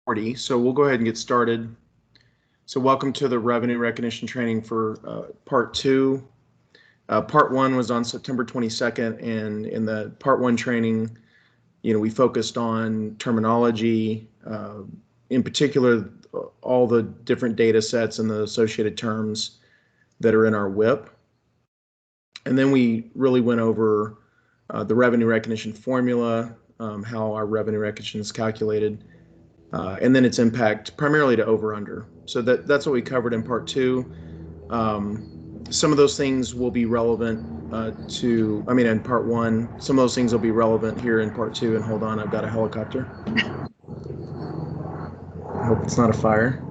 40, so we'll go ahead and get started. So welcome to the revenue recognition training for part 2. Part 1 was on September 22nd, and in the part 1 training, we focused on terminology, in particular, all the different data sets and the associated terms that are in our WIP. And then we really went over the revenue recognition formula, how our revenue recognition is calculated, and then its impact primarily to over-under. So that's what we covered in part 2. Some of those things will be relevant in part 1. Some of those things will be relevant here in part 2. And hold on, I've got a helicopter. I hope it's not a fire.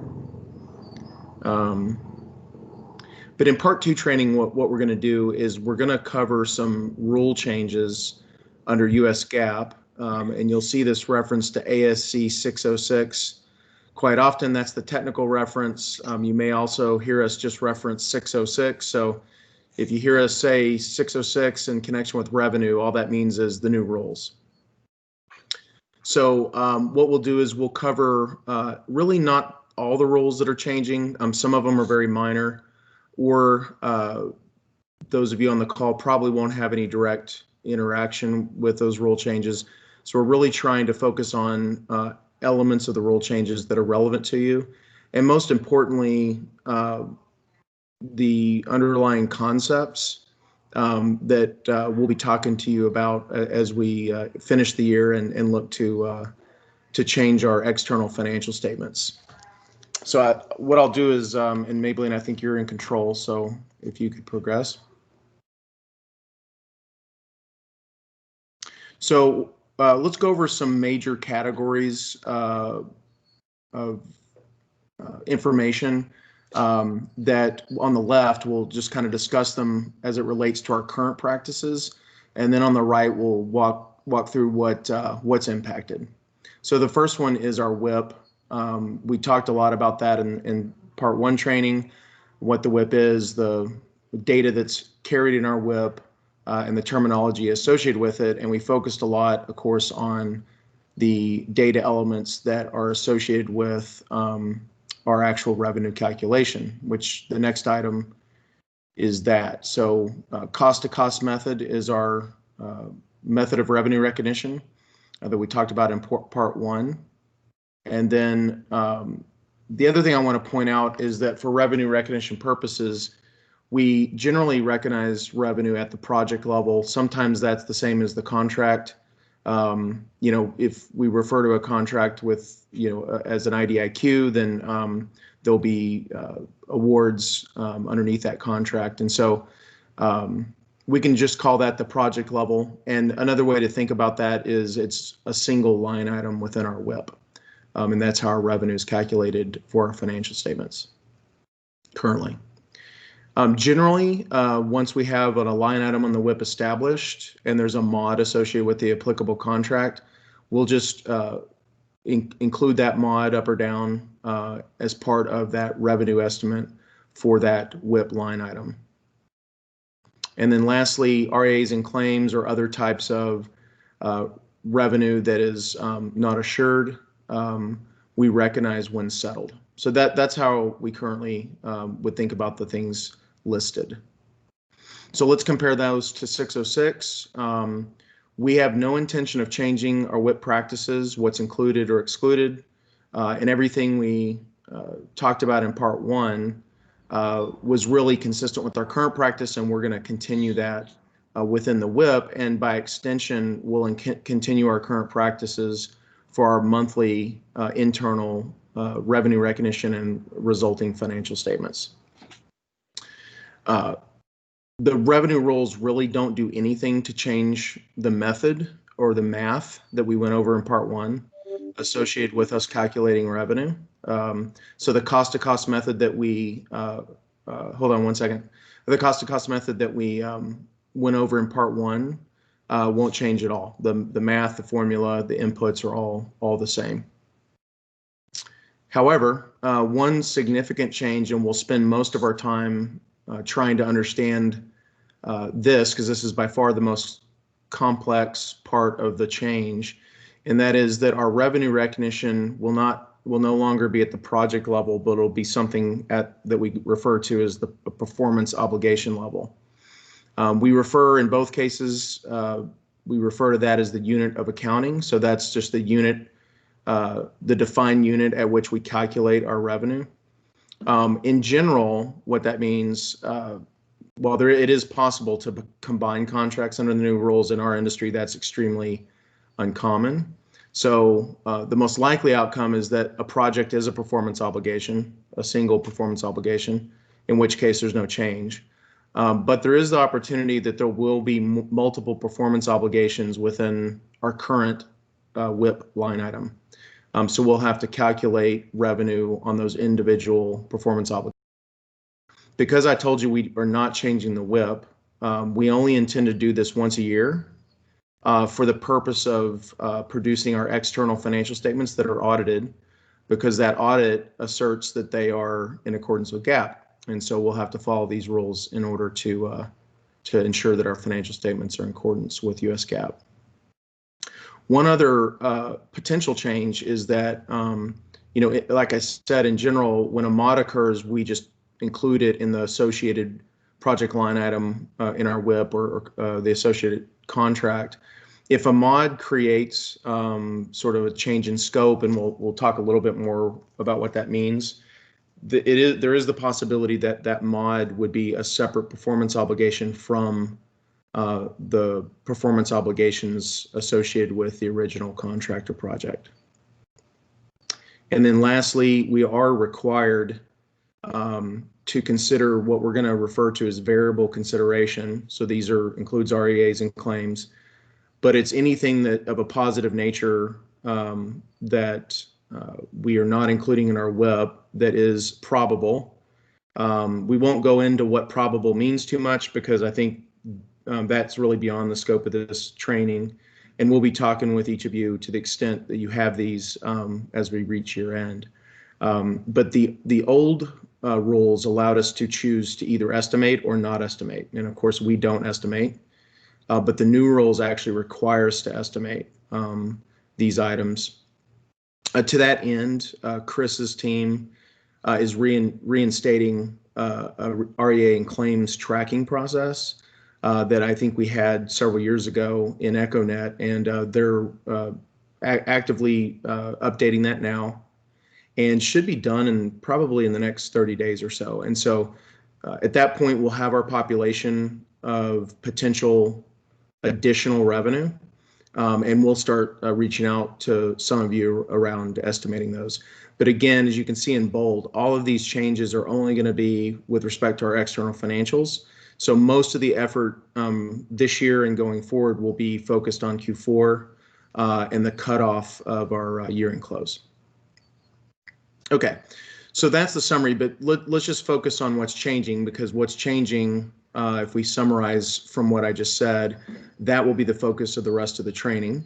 But in part 2 training, what we're going to do is we're going to cover some rule changes under US GAAP. And you'll see this reference to ASC 606. Quite often, that's the technical reference. You may also hear us just reference 606. So if you hear us say 606 in connection with revenue, all that means is the new rules. So what we'll do is we'll cover really not all the rules that are changing. Some of them are very minor, or those of you on the call probably won't have any direct interaction with those rule changes. So we're really trying to focus on elements of the rule changes that are relevant to you. And most importantly, the underlying concepts that we'll be talking to you about as we finish the year and look to change our external financial statements. So what I'll do is, and Maybelline, I think you're in control, so if you could progress. So let's go over some major categories of information that on the left, we'll just kind of discuss them as it relates to our current practices. And then on the right, we'll walk through what's impacted. So the first one is our WIP. We talked a lot about that in part 1 training, what the WIP is, the data that's carried in our WIP, and the terminology associated with it. And we focused a lot, of course, on the data elements that are associated with our actual revenue calculation, which the next item is that. So cost-to-cost method is our method of revenue recognition that we talked about in part 1. And then the other thing I want to point out is that for revenue recognition purposes, we generally recognize revenue at the project level. Sometimes that's the same as the contract. If we refer to a contract with, as an IDIQ, then there'll be awards underneath that contract. And so we can just call that the project level. And another way to think about that is it's a single line item within our WIP. And that's how our revenue is calculated for our financial statements currently. Generally, once we have a line item on the WIP established and there's a mod associated with the applicable contract, we'll just include that mod up or down as part of that revenue estimate for that WIP line item. And then lastly, RAs and claims or other types of revenue that is not assured, we recognize when settled. So that's how we currently would think about the things listed. So let's compare those to 606. We have no intention of changing our WIP practices, what's included or excluded, and everything we talked about in part 1 was really consistent with our current practice, and we're going to continue that within the WIP, and by extension, we'll continue our current practices for our monthly internal revenue recognition and resulting financial statements. The revenue rules really don't do anything to change the method or the math that we went over in part 1 associated with us calculating revenue. So the cost-to-cost method that we, hold on one second. The cost-to-cost method that we went over in part 1 won't change at all. The math, the formula, the inputs are all the same. However, one significant change, and we'll spend most of our time trying to understand this, because this is by far the most complex part of the change, and that is that our revenue recognition will not will no longer be at the project level, but it'll be something that we refer to as the performance obligation level. We refer in both cases, we refer to that as the unit of accounting. So that's just the unit, the defined unit at which we calculate our revenue. In general, what that means, while it is possible to combine contracts under the new rules in our industry, that's extremely uncommon. So the most likely outcome is that a project is a performance obligation, a single performance obligation, in which case there's no change. But there is the opportunity that there will be multiple performance obligations within our current WIP line item. So we'll have to calculate revenue on those individual performance obligations. Because I told you we are not changing the WIP, we only intend to do this once a year for the purpose of producing our external financial statements that are audited, because that audit asserts that they are in accordance with GAAP. And so we'll have to follow these rules in order to ensure that our financial statements are in accordance with US GAAP. One other potential change is that, like I said, in general, when a mod occurs, we just include it in the associated project line item in our WIP or the associated contract. If a mod creates sort of a change in scope, and we'll talk a little bit more about what that means, there is the possibility that that mod would be a separate performance obligation from the performance obligations associated with the original contract or project. And then lastly, we are required to consider what we're going to refer to as variable consideration. So these includes REAs and claims, but it's anything that of a positive nature that we are not including in our WIP that is probable. We won't go into what probable means too much, because I think that's really beyond the scope of this training. And we'll be talking with each of you to the extent that you have these as we reach year end. But the old rules allowed us to choose to either estimate or not estimate. And of course, we don't estimate, but the new rules actually require us to estimate these items. To that end, Chris's team is reinstating a REA and claims tracking process that I think we had several years ago in EchoNet, and they're actively updating that now, and should be done probably in the next 30 days or so. And so at that point, we'll have our population of potential additional revenue, and we'll start reaching out to some of you around estimating those. But again, as you can see in bold, all of these changes are only going to be with respect to our external financials. So most of the effort this year and going forward will be focused on Q4 and the cutoff of our year-end close. Okay, so that's the summary, but let's just focus on what's changing, because what's changing, if we summarize from what I just said, that will be the focus of the rest of the training.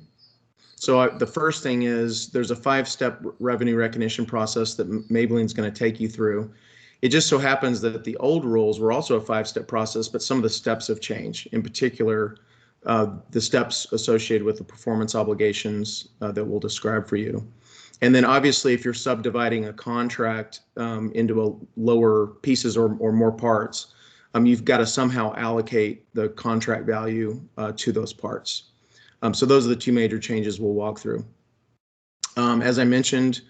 So the first thing is there's a 5-step revenue recognition process that Maybelline's going to take you through. It just so happens that the old rules were also a 5-step process, but some of the steps have changed. In particular, the steps associated with the performance obligations that we'll describe for you. And then obviously, if you're subdividing a contract into lower pieces or more parts, you've got to somehow allocate the contract value to those parts. So those are the two major changes we'll walk through. As I mentioned,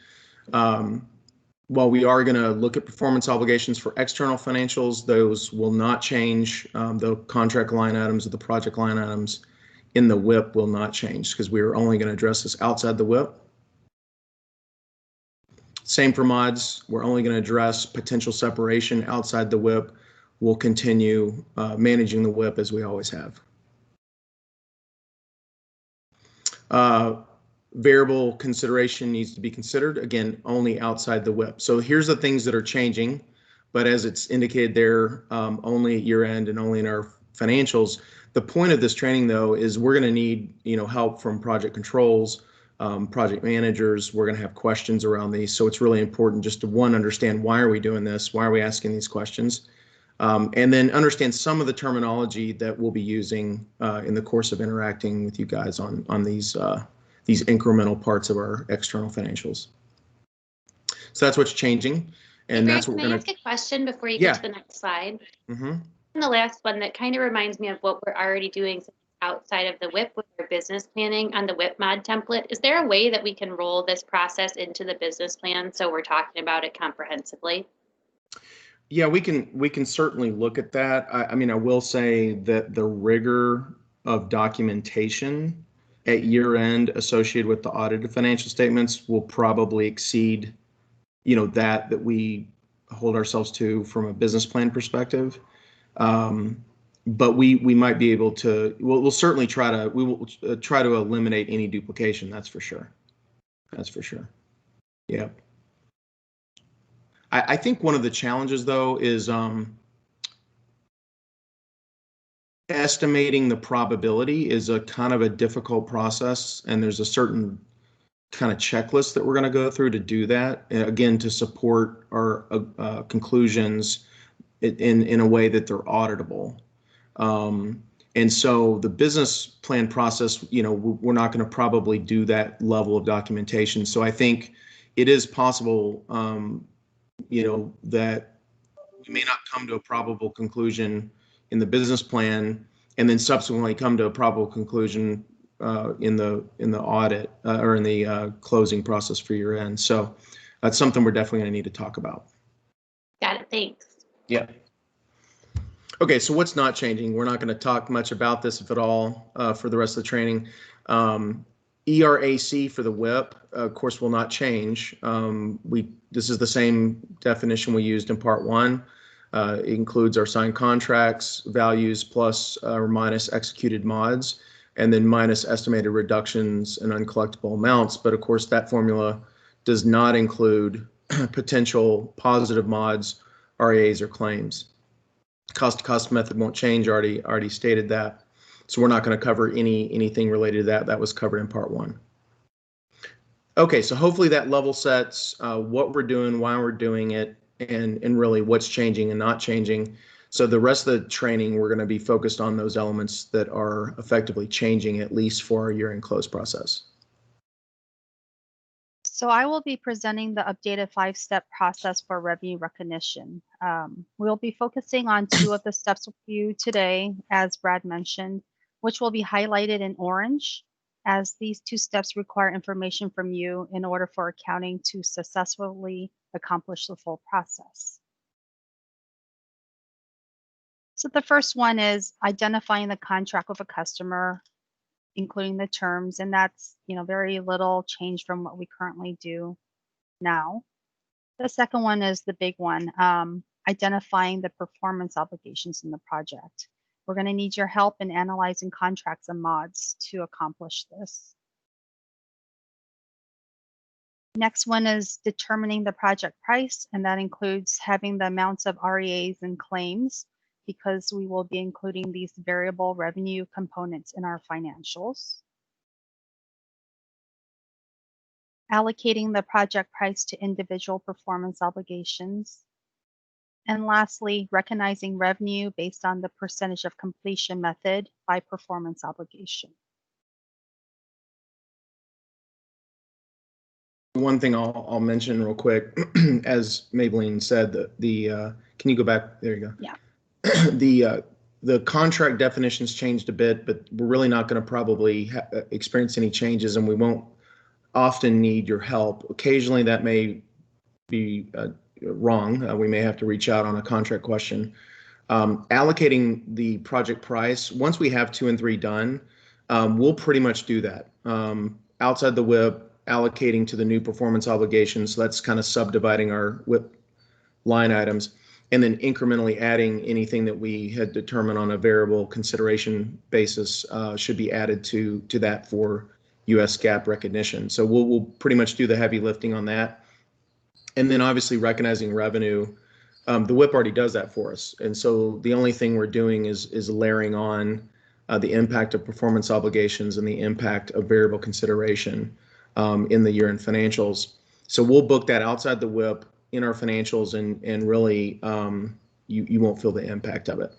while we are going to look at performance obligations for external financials, those will not change. The contract line items or the project line items in the WIP will not change, because we are only going to address this outside the WIP. Same for mods. We're only going to address potential separation outside the WIP. We'll continue managing the WIP as we always have. Variable consideration needs to be considered, again, only outside the WIP. So here's the things that are changing, but as it's indicated there, only at year end and only in our financials. The point of this training, though, is we're going to need help from project controls, project managers. We're going to have questions around these. So it's really important just to, understand why are we doing this? Why are we asking these questions? And then understand some of the terminology that we'll be using in the course of interacting with you guys on these incremental parts of our external financials. So that's what's changing, and Greg, that's what we're can I going ask a question before you Yeah. get to the next slide? Mm-hmm. The last one that kind of reminds me of what we're already doing outside of the WIP with our business planning on the WIP mod template. Is there a way that we can roll this process into the business plan so we're talking about it comprehensively? Yeah, we can certainly look at that. I mean, I will say that the rigor of documentation at year end associated with the audited financial statements will probably exceed, that we hold ourselves to from a business plan perspective. But we might be able to. We'll certainly we will try to eliminate any duplication. That's for sure. That's for sure. Yeah. I think one of the challenges though is estimating the probability is a kind of a difficult process, and there's a certain kind of checklist that we're going to go through to do that. Again, to support our conclusions in a way that they're auditable. And so the business plan process, we're not going to probably do that level of documentation. So I think it is possible, that we may not come to a probable conclusion in the business plan and then subsequently come to a probable conclusion in the audit or in the closing process for year end. So that's something we're definitely going to need to talk about. Got it. Thanks. Yeah. Okay, so what's not changing? We're not going to talk much about this, if at all, for the rest of the training. ERAC for the WIP, of course, will not change. This is the same definition we used in part one. It includes our signed contracts, values plus or minus executed mods, and then minus estimated reductions and uncollectible amounts. But of course, that formula does not include potential positive mods, REAs, or claims. Cost-to-cost method won't change. Already stated that. So we're not going to cover anything related to that. That was covered in part one. Okay, so hopefully that level sets what we're doing, why we're doing it, and really what's changing and not changing. So the rest of the training, we're going to be focused on those elements that are effectively changing, at least for our year-end close process. So I will be presenting the updated 5-step process for revenue recognition. We'll be focusing on 2 of the steps with you today, as Brad mentioned, which will be highlighted in orange, as these 2 steps require information from you in order for accounting to successfully accomplish the full process. So the first one is identifying the contract with a customer, including the terms, and that's very little change from what we currently do now. The second one is the big one, identifying the performance obligations in the project. We're going to need your help in analyzing contracts and mods to accomplish this. Next one is determining the project price, and that includes having the amounts of REAs and claims, because we will be including these variable revenue components in our financials. Allocating the project price to individual performance obligations. And lastly, recognizing revenue based on the percentage of completion method by performance obligation. One thing I'll mention real quick, as Maybelline said, can you go back? There you go. Yeah. The contract definitions changed a bit, but we're really not going to probably experience any changes, and we won't often need your help. Occasionally that may be wrong. We may have to reach out on a contract question. Allocating the project price, once we have 2 and 3 done, we'll pretty much do that. Outside the WIP, allocating to the new performance obligations, so that's kind of subdividing our WIP line items, and then incrementally adding anything that we had determined on a variable consideration basis should be added to that for US GAAP recognition. So we'll pretty much do the heavy lifting on that. And then obviously recognizing revenue, the WIP already does that for us. And so the only thing we're doing is layering on the impact of performance obligations and the impact of variable consideration in the year-end financials. So we'll book that outside the WIP in our financials, and really you won't feel the impact of it.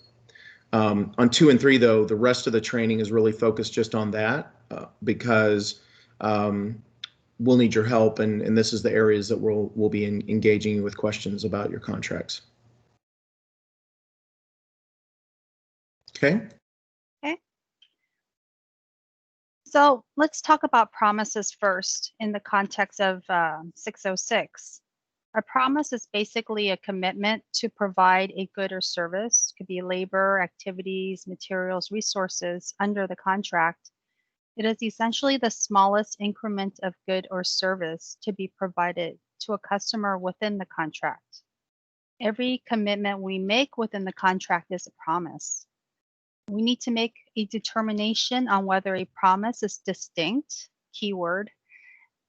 On 2 and 3, though, the rest of the training is really focused just on that because we'll need your help, and this is the areas that we'll be engaging you with questions about your contracts. Okay. Okay. So let's talk about promises first in the context of 606. A promise is basically a commitment to provide a good or service, could be labor, activities, materials, resources under the contract. It is essentially the smallest increment of good or service to be provided to a customer within the contract. Every commitment we make within the contract is a promise. We need to make a determination on whether a promise is distinct, keyword.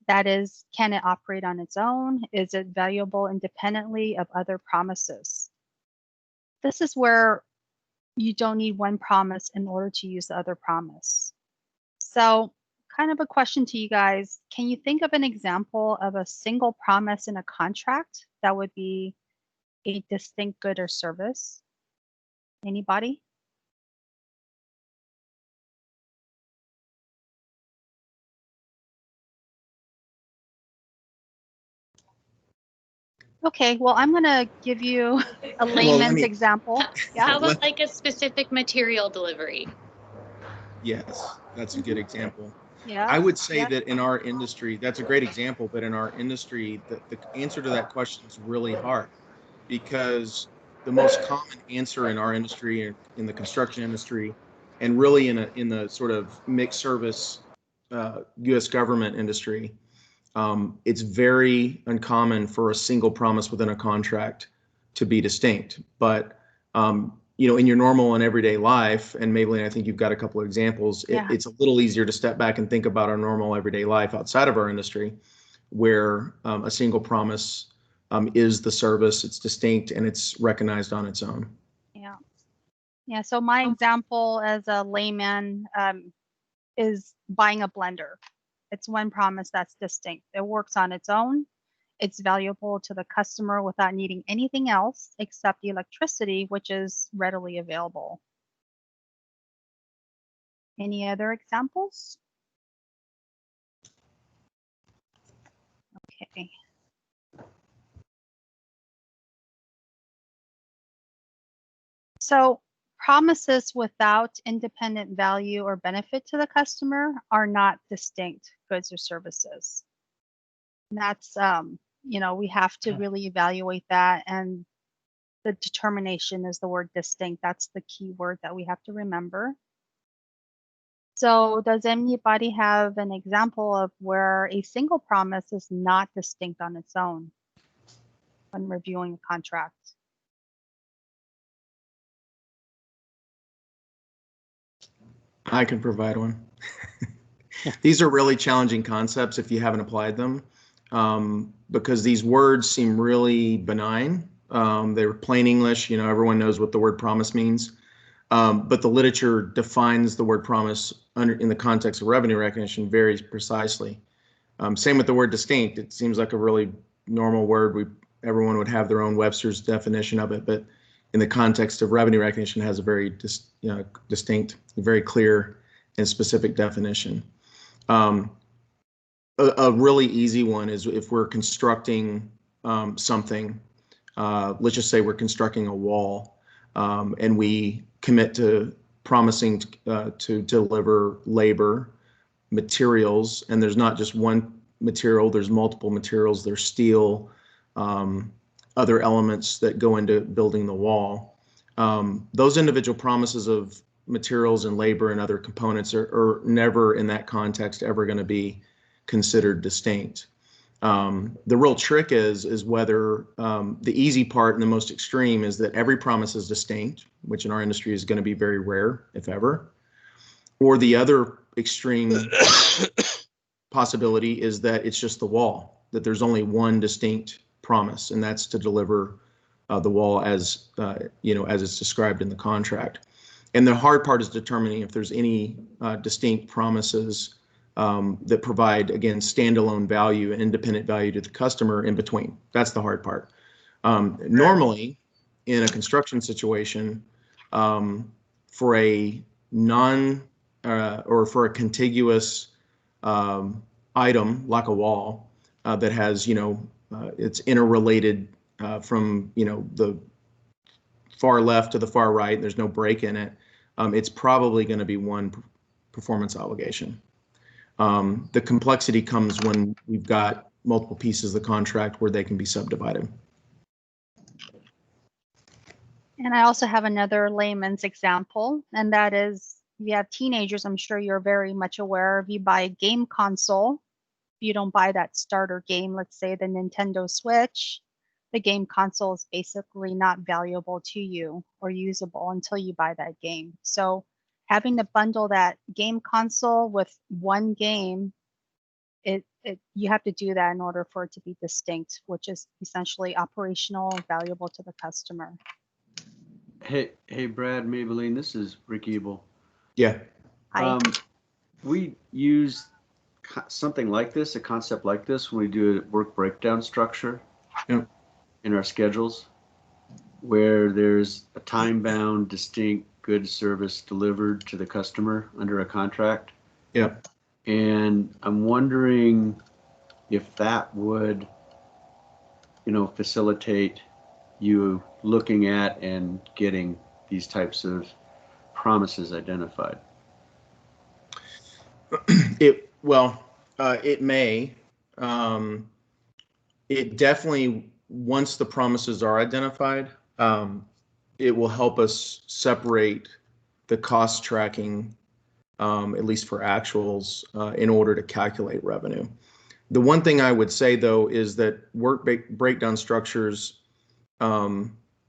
That is, can it operate on its own? Is it valuable independently of other promises? This is where you don't need one promise in order to use the other promise. So, kind of a question to you guys. Can you think of an example of a single promise in a contract that would be a distinct good or service? Anybody? Okay, well, I'm going to give you a layman's example. Yeah. How about like a specific material delivery? Yes, that's a good example. Yeah. I would say that in our industry, that's a great example, but in our industry, the answer to that question is really hard, because the most common answer in our industry, in the construction industry, and really in the sort of mixed service U.S. government industry, it's very uncommon for a single promise within a contract to be distinct. But in your normal and everyday life, and Maybelline, I think you've got a couple of examples, it's a little easier to step back and think about our normal everyday life outside of our industry, where a single promise is the service, it's distinct, and it's recognized on its own. Yeah. Yeah. So my example as a layman is buying a blender. It's one promise that's distinct. It works on its own. It's valuable to the customer without needing anything else except the electricity, which is readily available. Any other examples? Okay. So promises without independent value or benefit to the customer are not distinct goods or services. And that's, we have to really evaluate that. And the determination is the word distinct. That's the key word that we have to remember. So does anybody have an example of where a single promise is not distinct on its own when reviewing a contract? I can provide one. These are really challenging concepts if you haven't applied them, because these words seem really benign. They're plain English. Everyone knows what the word promise means. But the literature defines the word promise in the context of revenue recognition very precisely. Same with the word distinct. It seems like a really normal word. Everyone would have their own Webster's definition of it, but in the context of revenue recognition, it has a very distinct, very clear and specific definition. A really easy one is if we're constructing something. Let's just say we're constructing a wall, and we commit to promising to deliver labor, materials, and there's not just one material, there's multiple materials, there's steel, other elements that go into building the wall. Those individual promises of materials and labor and other components are never in that context ever going to be considered distinct. The real trick is whether the easy part and the most extreme is that every promise is distinct, which in our industry is going to be very rare, if ever. Or the other extreme possibility is that it's just the wall, that there's only one distinct promise, and that's to deliver the wall as it's described in the contract. And the hard part is determining if there's any distinct promises that provide, again, standalone value and independent value to the customer in between. That's the hard part. Normally, in a construction situation, for a for a contiguous item like a wall that has, it's interrelated from, the far left to the far right, there's no break in it, it's probably going to be one performance obligation. The complexity comes when we've got multiple pieces of the contract where they can be subdivided. And I also have another layman's example, and that is, if you have teenagers, I'm sure you're very much aware, if you buy a game console, if you don't buy that starter game, let's say the Nintendo Switch, the game console is basically not valuable to you or usable until you buy that game. So having to bundle that game console with one game, you have to do that in order for it to be distinct, which is essentially operational, valuable to the customer. Hey, Brad, Maybelline, this is Rick Ebel. Yeah. Hi. We use something like this, a concept like this, when we do a work breakdown structure in our schedules, where there's a time-bound, distinct goods service delivered to the customer under a contract. Yeah. And I'm wondering if that would, facilitate you looking at and getting these types of promises identified. It may. It definitely, once the promises are identified, it will help us separate the cost tracking, at least for actuals, in order to calculate revenue. The one thing I would say, though, is that work breakdown structures,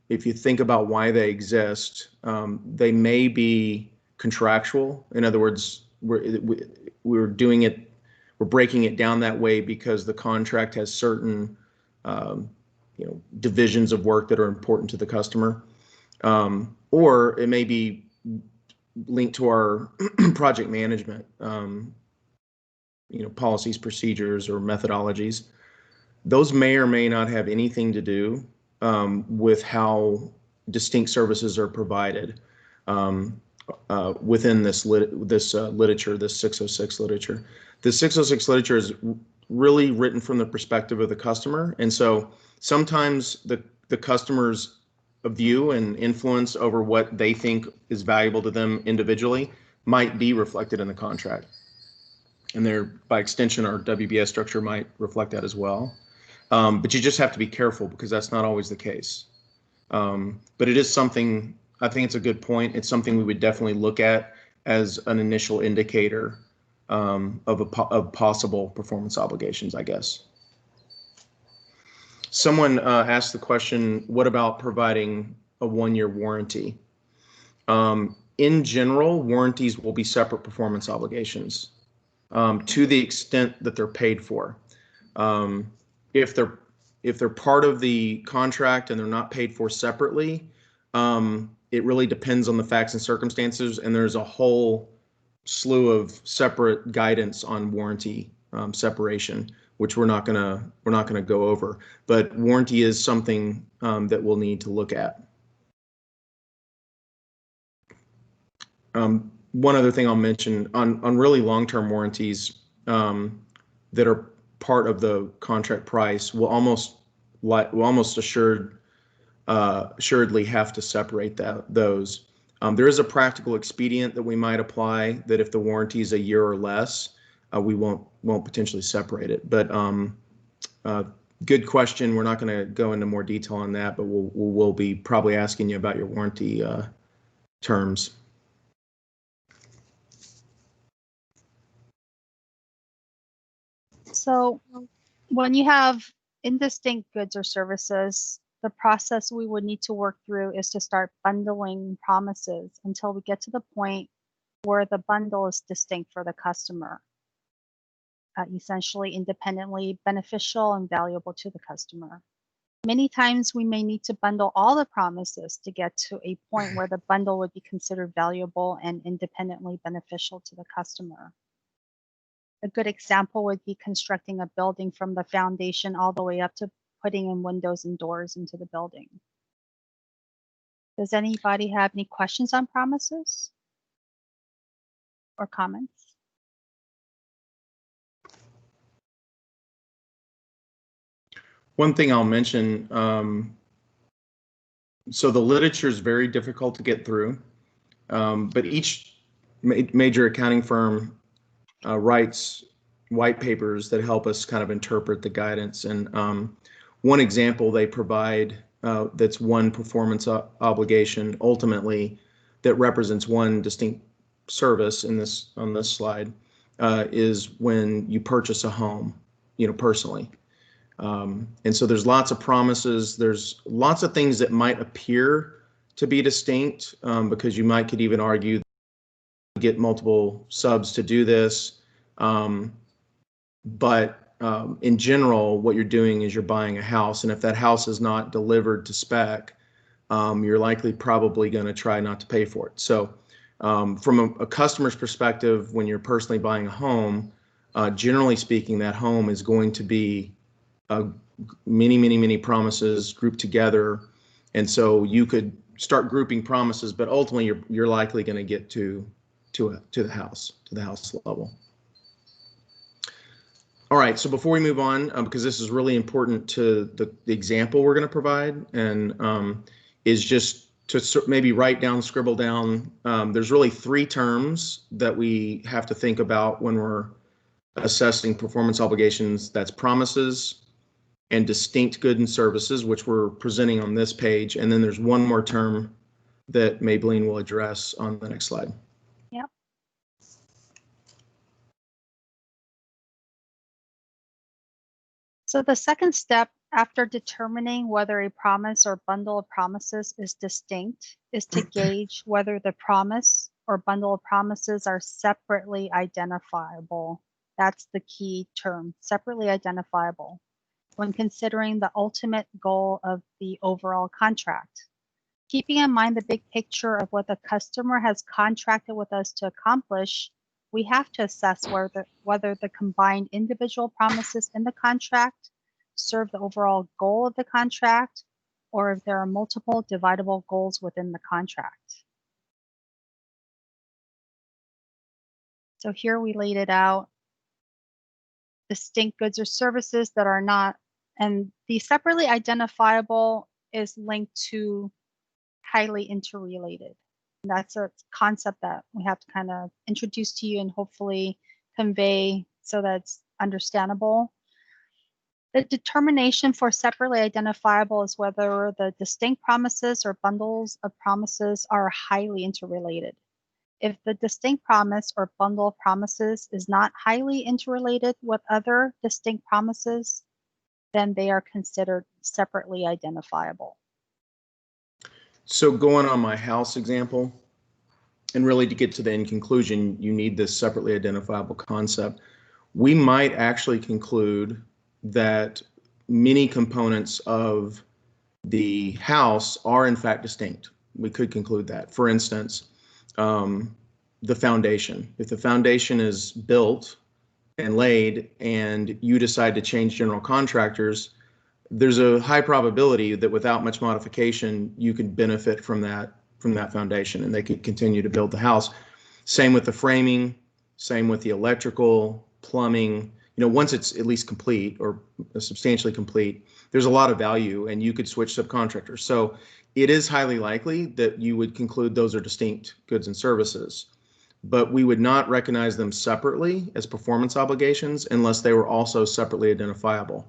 if you think about why they exist, they may be contractual. In other words, we're doing it, we're breaking it down that way because the contract has certain, divisions of work that are important to the customer, or it may be linked to our project management, policies, procedures, or methodologies. Those may or may not have anything to do with how distinct services are provided within this literature, this 606 literature. The 606 literature is really written from the perspective of the customer, and so sometimes the customer's view and influence over what they think is valuable to them individually might be reflected in the contract, and by extension, our WBS structure might reflect that as well. But you just have to be careful because that's not always the case. But it is something, I think it's a good point. It's something we would definitely look at as an initial indicator of possible performance obligations, I guess. Someone asked the question, what about providing a 1-year warranty? In general, warranties will be separate performance obligations to the extent that they're paid for. If they're part of the contract and they're not paid for separately, it really depends on the facts and circumstances, and there's a whole slew of separate guidance on warranty separation, which we're not gonna go over. But warranty is something that we'll need to look at. One other thing I'll mention on really long-term warranties that are part of the contract price, we'll almost assuredly have to separate those. There is a practical expedient that we might apply that if the warranty is a year or less, we won't potentially separate it. But good question. We're not going to go into more detail on that, but we'll be probably asking you about your warranty terms. So when you have indistinct goods or services, the process we would need to work through is to start bundling promises until we get to the point where the bundle is distinct for the customer, essentially independently beneficial and valuable to the customer. Many times we may need to bundle all the promises to get to a point where the bundle would be considered valuable and independently beneficial to the customer. A good example would be constructing a building from the foundation all the way up to putting in windows and doors into the building. Does anybody have any questions on promises or comments? One thing I'll mention, so the literature is very difficult to get through, but each major accounting firm writes white papers that help us kind of interpret the guidance. And one example they provide that's one performance obligation ultimately that represents one distinct service in this on this slide is when you purchase a home, personally. And so there's lots of promises. There's lots of things that might appear to be distinct because you could even argue get multiple subs to do this. But in general, what you're doing is you're buying a house. And if that house is not delivered to spec, you're likely probably going to try not to pay for it. So from a customer's perspective, when you're personally buying a home, generally speaking, that home is going to be many promises grouped together. And so you could start grouping promises, but ultimately you're likely going to get to the house level. All right, so before we move on, because this is really important to the example we're going to provide, and is just to maybe scribble down, there's really three terms that we have to think about when we're assessing performance obligations. That's promises and distinct goods and services, which we're presenting on this page. And then there's one more term that Maybelline will address on the next slide. Yep. So the second step after determining whether a promise or bundle of promises is distinct is to gauge whether the promise or bundle of promises are separately identifiable. That's the key term, separately identifiable, when considering the ultimate goal of the overall contract. Keeping in mind the big picture of what the customer has contracted with us to accomplish, we have to assess whether the combined individual promises in the contract serve the overall goal of the contract, or if there are multiple dividable goals within the contract. So here we laid it out. Distinct goods or services that are not, and the separately identifiable is linked to highly interrelated. And that's a concept that we have to kind of introduce to you and hopefully convey so that's understandable. The determination for separately identifiable is whether the distinct promises or bundles of promises are highly interrelated. If the distinct promise or bundle of promises is not highly interrelated with other distinct promises, then they are considered separately identifiable. So going on my house example, and really to get to the end conclusion, you need this separately identifiable concept. We might actually conclude that many components of the house are in fact distinct. We could conclude that. For instance, the foundation. If the foundation is built and laid and you decide to change general contractors, there's a high probability that without much modification, you could benefit from that foundation and they could continue to build the house. Same with the framing, same with the electrical, plumbing. Once it's at least complete or substantially complete, there's a lot of value and you could switch subcontractors. So it is highly likely that you would conclude those are distinct goods and services, but we would not recognize them separately as performance obligations unless they were also separately identifiable.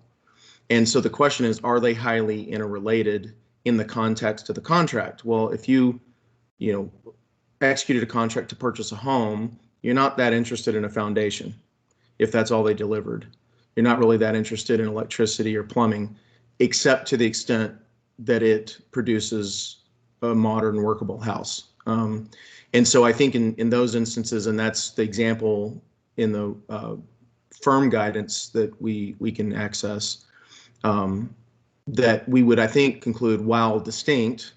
And so the question is, are they highly interrelated in the context of the contract? Well, if you executed a contract to purchase a home, you're not that interested in a foundation. If that's all they delivered, you're not really that interested in electricity or plumbing, except to the extent that it produces a modern workable house. And so I think in those instances, and that's the example in the firm guidance that we can access, that we would, I think, conclude, while distinct,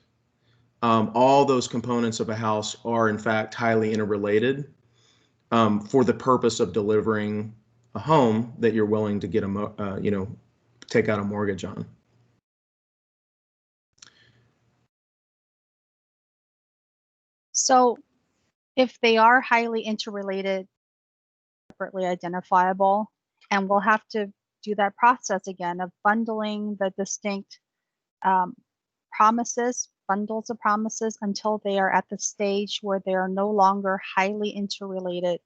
all those components of a house are in fact highly interrelated for the purpose of delivering a home that you're willing to get take out a mortgage on. So if they are highly interrelated, separately identifiable, and we'll have to do that process again of bundling the distinct bundles of promises until they are at the stage where they are no longer highly interrelated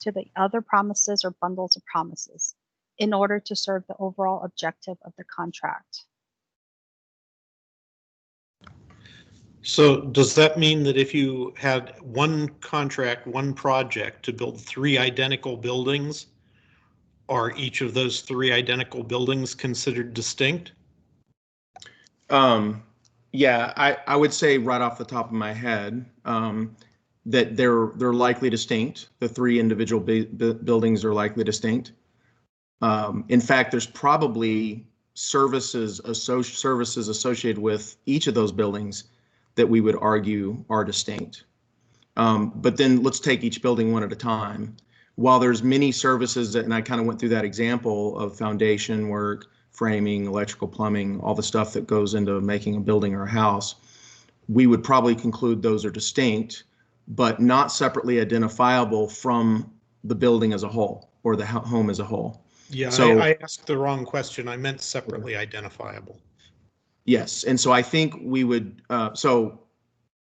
to the other promises or bundles of promises in order to serve the overall objective of the contract. So does that mean that if you had one contract, one project to build 3 identical buildings, are each of those 3 identical buildings considered distinct? Yeah, I would say right off the top of my head that they're likely distinct. The 3 individual buildings are likely distinct. In fact, there's probably services associated with each of those buildings that we would argue are distinct. But then let's take each building one at a time. While there's many services, and I kind of went through that example of foundation work, framing, electrical, plumbing, all the stuff that goes into making a building or a house, we would probably conclude those are distinct, but not separately identifiable from the building as a whole or the home as a whole. Yeah, so, I asked the wrong question. I meant separately identifiable. Yes, and so I think we would.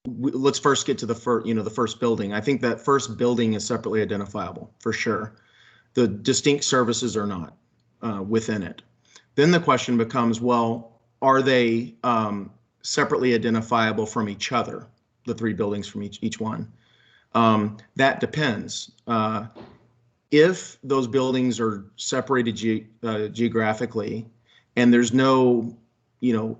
Let's first get to the first building. I think that first building is separately identifiable for sure. The distinct services are not within it. Then the question becomes, well, are they separately identifiable from each other? The 3 buildings from each one. That depends. If those buildings are separated geographically, and there's no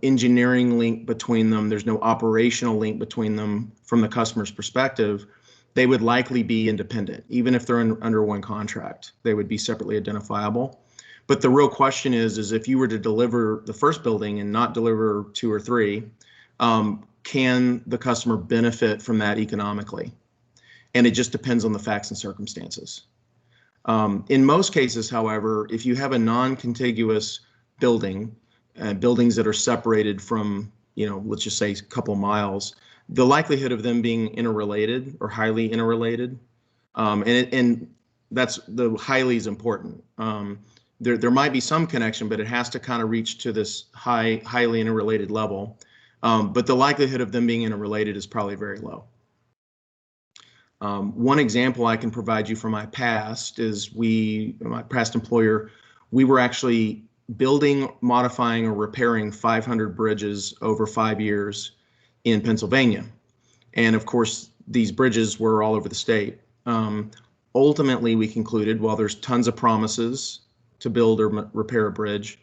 engineering link between them, there's no operational link between them from the customer's perspective, they would likely be independent. Even if they're under one contract, they would be separately identifiable. But the real question is if you were to deliver the first building and not deliver 2 or 3, can the customer benefit from that economically? And it just depends on the facts and circumstances. In most cases, however, if you have a non-contiguous building, buildings that are separated from, let's just say a couple miles, the likelihood of them being interrelated or highly interrelated, and that's the highly is important. There might be some connection, but it has to kind of reach to this highly interrelated level. But the likelihood of them being interrelated is probably very low. One example I can provide you from my past is my past employer, we were actually building, modifying, or repairing 500 bridges over 5 years in Pennsylvania. And of course, these bridges were all over the state. Ultimately, we concluded, while there's tons of promises to build or repair a bridge,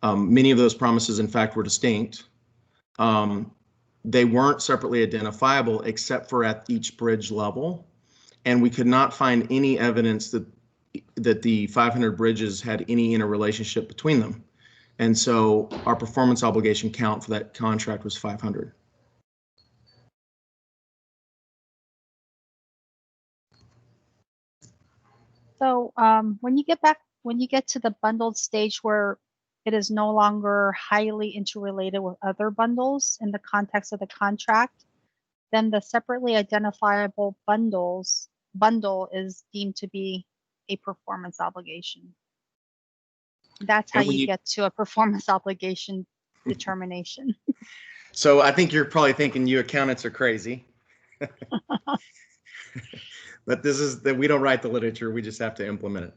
many of those promises, in fact, were distinct. They weren't separately identifiable except for at each bridge level. And we could not find any evidence that the 500 bridges had any interrelationship between them. And so our performance obligation count for that contract was 500. So when you get to the bundled stage where it is no longer highly interrelated with other bundles in the context of the contract, then the separately identifiable bundle is deemed to be a performance obligation. That's how you get to a performance obligation determination. So I think you're probably thinking you accountants are crazy. But this is that we don't write the literature, we just have to implement it.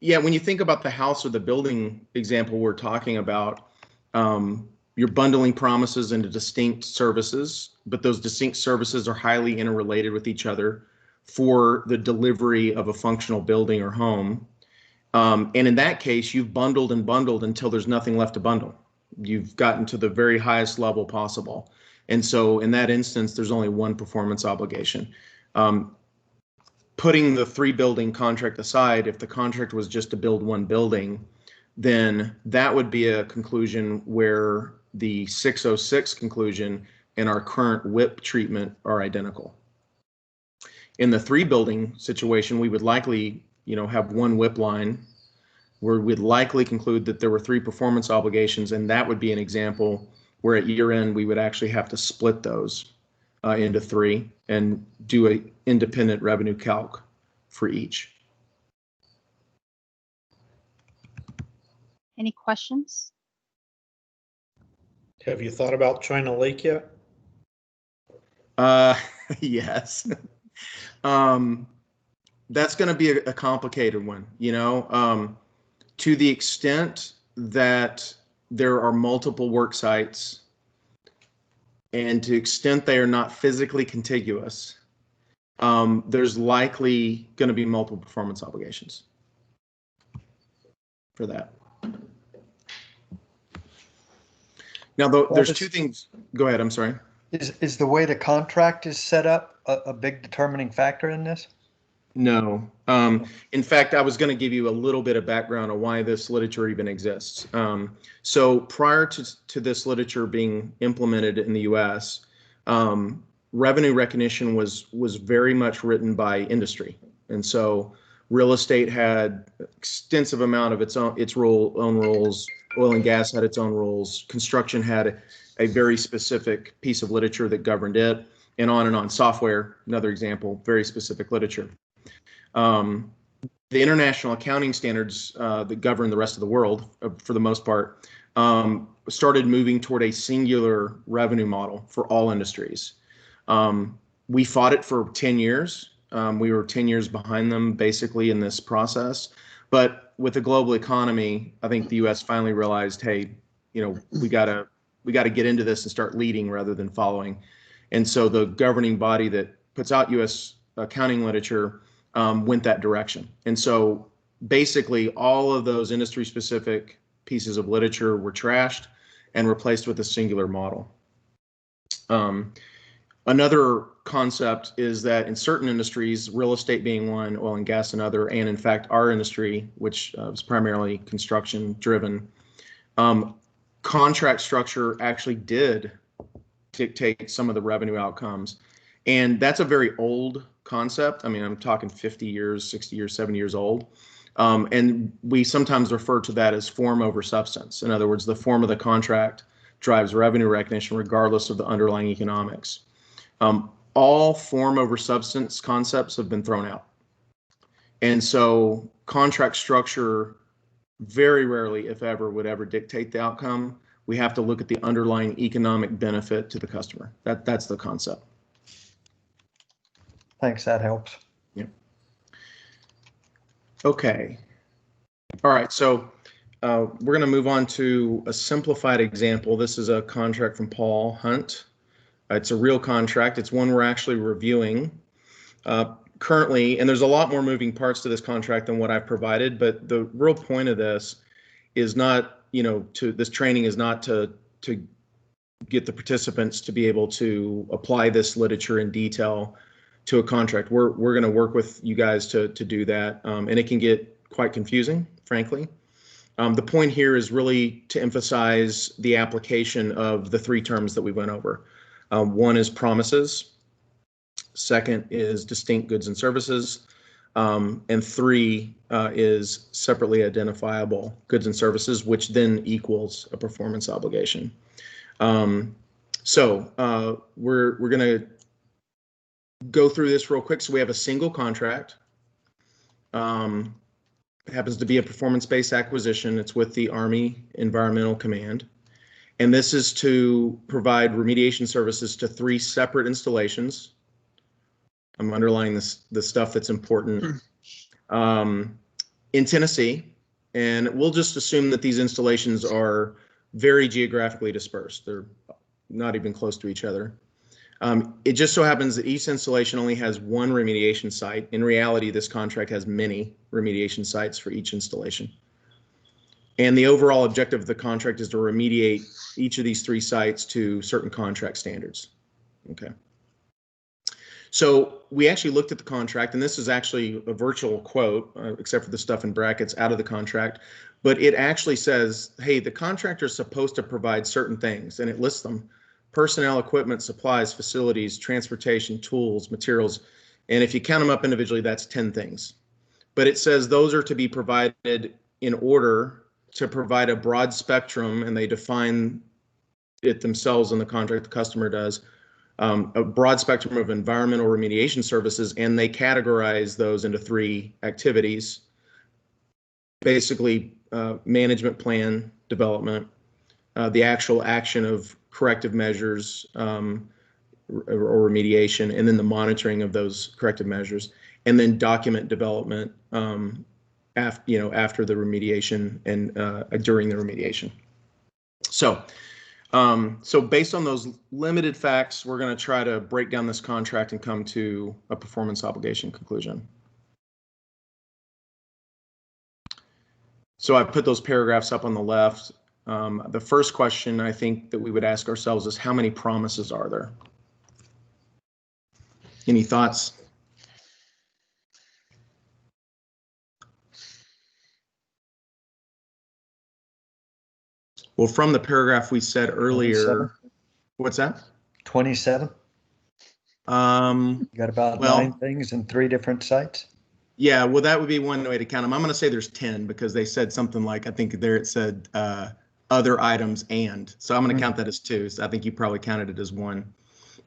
Yeah, when you think about the house or the building example we're talking about, you're bundling promises into distinct services, but those distinct services are highly interrelated with each other for the delivery of a functional building or home. And in that case, you've bundled and bundled until there's nothing left to bundle. You've gotten to the very highest level possible. And so in that instance, there's only one performance obligation. Putting the 3 building contract aside, if the contract was just to build 1 building, then that would be a conclusion where the 606 conclusion and our current WIP treatment are identical. In the 3 building situation, we would likely, have 1 WIP line where we'd likely conclude that there were 3 performance obligations, and that would be an example where at year end we would actually have to split those into 3 and do an independent revenue calc for each. Any questions? Have you thought about China Lake yet? Yes. That's going to be a complicated one, you know, to the extent that there are multiple work sites and to the extent they are not physically contiguous, there's likely going to be multiple performance obligations for that. Now, there's two things. Go ahead. I'm sorry. Is the way the contract is set up a big determining factor in this? No. In fact, I was going to give you a little bit of background on why this literature even exists. So prior to this literature being implemented in the U.S., revenue recognition was very much written by industry, and so real estate had extensive amount of its own rules. Oil and gas had its own rules. Construction had a very specific piece of literature that governed it, and on and on. Software, another example, very specific literature. The international accounting standards that govern the rest of the world, for the most part, started moving toward a singular revenue model for all industries. We fought it for 10 years. We were 10 years behind them, basically, in this process. But with the global economy, I think the U.S. finally realized, hey, you know, we gotta get into this and start leading rather than following. And so the governing body that puts out U.S. accounting literature went that direction. And so basically all of those industry specific pieces of literature were trashed and replaced with a singular model. Another concept is that in certain industries, real estate being one, oil and gas another, and in fact our industry, which is primarily construction driven, contract structure actually did dictate some of the revenue outcomes. And that's a very old concept. I mean, I'm talking 50 years, 60 years, 70 years old. And we sometimes refer to that as form over substance. In other words, the form of the contract drives revenue recognition regardless of the underlying economics. All form over substance concepts have been thrown out. And so contract structure very rarely, if ever, would ever dictate the outcome. We have to look at the underlying economic benefit to the customer. That's the concept. Thanks, that helps. Yeah. Okay. All right, so we're going to move on to a simplified example. This is a contract from Paul Hunt. It's a real contract. It's one we're actually reviewing currently, and there's a lot more moving parts to this contract than what I've provided, but the real point of this is not, you know, this training is not to get the participants to be able to apply this literature in detail to a contract. We're going to work with you guys to do that, and it can get quite confusing, frankly. The point here is really to emphasize the application of the three terms that we went over. One is promises, second is distinct goods and services, and three is separately identifiable goods and services, which then equals a performance obligation. So we're going to go through this real quick. So we have a single contract. It happens to be a performance-based acquisition. It's with the Army Environmental Command. And this is to provide remediation services to three separate installations. I'm underlining the stuff that's important. In Tennessee. And we'll just assume that these installations are very geographically dispersed. They're not even close to each other. It just so happens that each installation only has one remediation site. In reality, this contract has many remediation sites for each installation. And the overall objective of the contract is to remediate each of these three sites to certain contract standards. Okay. So we actually looked at the contract, and this is actually a virtual quote, except for the stuff in brackets out of the contract, but it actually says, hey, the contractor is supposed to provide certain things, and it lists them: personnel, equipment, supplies, facilities, transportation, tools, materials. And if you count them up individually, that's 10 things. But it says those are to be provided in order to provide a broad spectrum, and they define it themselves in the contract, the customer does, a broad spectrum of environmental remediation services, and they categorize those into three activities. Basically, management plan development, the actual action of corrective measures or remediation, and then the monitoring of those corrective measures, and then document development after the remediation and during the remediation. So based on those limited facts, we're going to try to break down this contract and come to a performance obligation conclusion. So I put those paragraphs up on the left. The first question I think that we would ask ourselves is, how many promises are there? Any thoughts? Well, from the paragraph we said earlier, 27. What's that? 27. You got about 9 things in 3 different sites. Yeah, well, that would be one way to count them. I'm going to say there's 10 because they said something like, I think there it said other items and. So I'm going to count that as 2. So I think you probably counted it as 1.